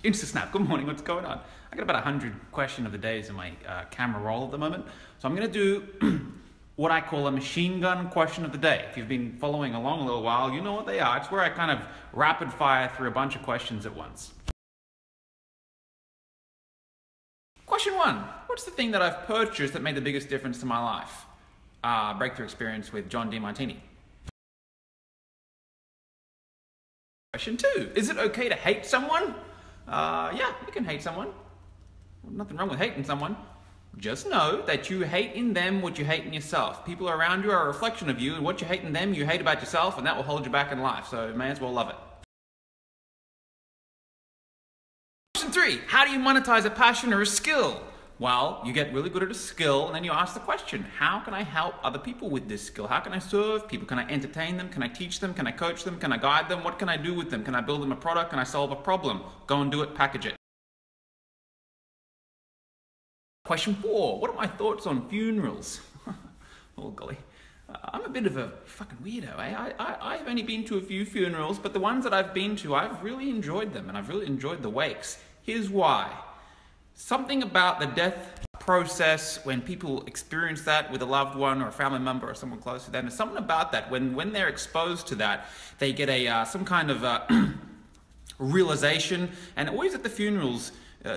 InstaSnap, good morning, what's going on? I got about 100 question of the days in my camera roll at the moment. So I'm gonna do what I call a machine gun question of the day. If you've been following along a little while, you know what they are. It's where I kind of rapid fire through a bunch of questions at once. Question one, what's the thing that I've purchased that made the biggest difference to my life? Breakthrough experience with John Demartini. Question two, is it okay to hate someone? Yeah, you can hate someone. Nothing wrong with hating someone. Just know that you hate in them what you hate in yourself. People around you are a reflection of you, and what you hate in them, you hate about yourself, and that will hold you back in life, so you may as well love it. Question three, how do you monetize a passion or a skill? Well, you get really good at a skill, and then you ask the question, how can I help other people with this skill? How can I serve people? Can I entertain them? Can I teach them? Can I coach them? Can I guide them? What can I do with them? Can I build them a product? Can I solve a problem? Go and do it, package it. Question four, what are my thoughts on funerals? Oh golly, I'm a bit of a fucking weirdo, eh? I've only been to a few funerals, but the ones that I've been to, I've really enjoyed them, and I've really enjoyed the wakes. Here's why. Something about the death process, when people experience that with a loved one or a family member or someone close to them, there's something about that. When they're exposed to that, they get some kind of realization. And always at the funerals,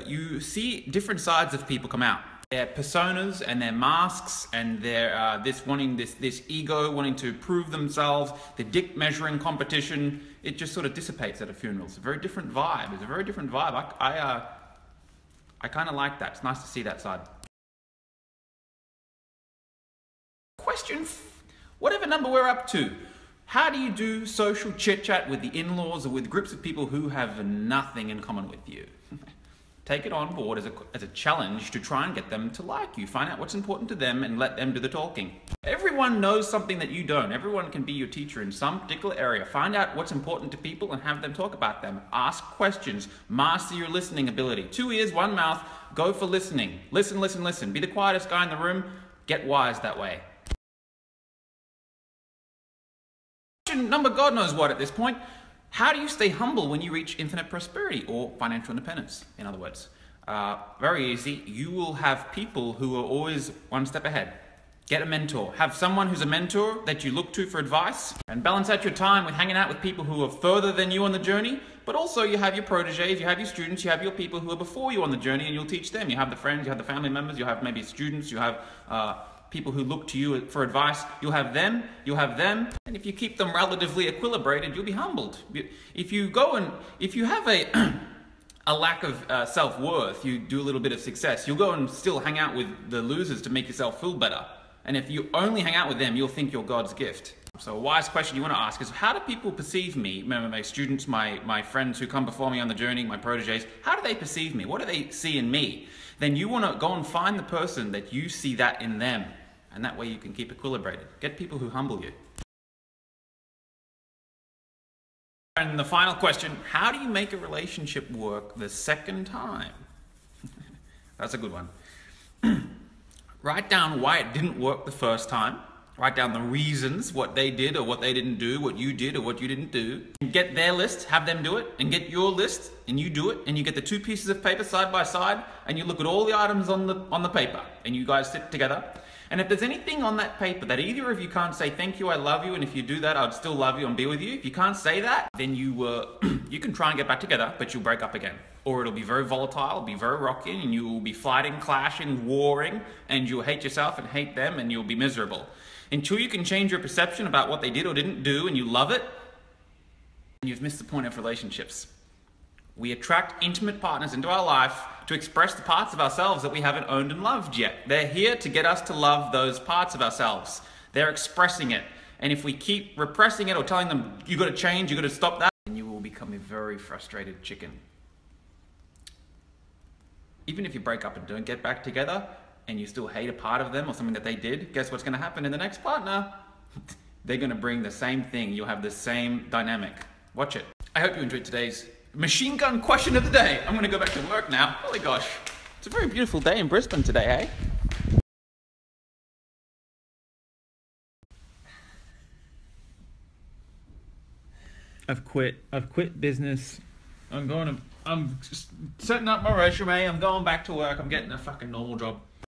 you see different sides of people come out. Their personas and their masks and their this ego wanting to prove themselves, the dick measuring competition, it just sort of dissipates at a funeral. It's a very different vibe. It's a very different vibe. I kind of like that. It's nice to see that side. Question, whatever number we're up to, how do you do social chit-chat with the in-laws or with groups of people who have nothing in common with you? Take it on board as a challenge to try and get them to like you. Find out what's important to them and let them do the talking. Everyone knows something that you don't. Everyone can be your teacher in some particular area. Find out what's important to people and have them talk about them. Ask questions. Master your listening ability. 2 ears, 1 mouth. Go for listening. Listen, listen, listen. Be the quietest guy in the room. Get wise that way. Question number God knows what at this point. How do you stay humble when you reach infinite prosperity or financial independence, in other words? Very easy. You will have people who are always one step ahead. Get a mentor. Have someone who's a mentor that you look to for advice, and balance out your time with hanging out with people who are further than you on the journey, but also you have your proteges, you have your students, you have your people who are before you on the journey, and you'll teach them. You have the friends, you have the family members, you have maybe students, you have people who look to you for advice. You'll have them, and if you keep them relatively equilibrated, you'll be humbled. If you have a lack of self-worth, you do a little bit of success, you'll go and still hang out with the losers to make yourself feel better. And if you only hang out with them, you'll think you're God's gift. So a wise question you want to ask is, how do people perceive me? Remember, my students, my friends who come before me on the journey, my proteges, how do they perceive me? What do they see in me? Then you want to go and find the person that you see that in them. And that way you can keep equilibrated. Get people who humble you. And the final question, how do you make a relationship work the second time? That's a good one. Write down why it didn't work the first time. Write down the reasons, what they did or what they didn't do, what you did or what you didn't do. Get their list, have them do it, and get your list, and you do it, and you get the 2 pieces of paper side by side, and you look at all the items on the paper, and you guys sit together. And if there's anything on that paper that either of you can't say, thank you, I love you, and if you do that, I'd still love you and be with you. If you can't say that, then you can try and get back together, but you'll break up again. Or it'll be very volatile, it'll be very rocky, and you will be fighting, clashing, warring, and you'll hate yourself and hate them, and you'll be miserable. Until you can change your perception about what they did or didn't do, and you love it, you've missed the point of relationships. We attract intimate partners into our life to express the parts of ourselves that we haven't owned and loved yet. They're here to get us to love those parts of ourselves. They're expressing it. And if we keep repressing it or telling them, you got to change, you got to stop that, then you will become a very frustrated chicken. Even if you break up and don't get back together, and you still hate a part of them or something that they did, guess what's going to happen in the next partner? They're going to bring the same thing. You'll have the same dynamic. Watch it. I hope you enjoyed today's machine gun question of the day. I'm going to go back to work now. Holy gosh. It's a very beautiful day in Brisbane today, hey? I've quit business I'm just setting up my resume. I'm going back to work. I'm getting a fucking normal job.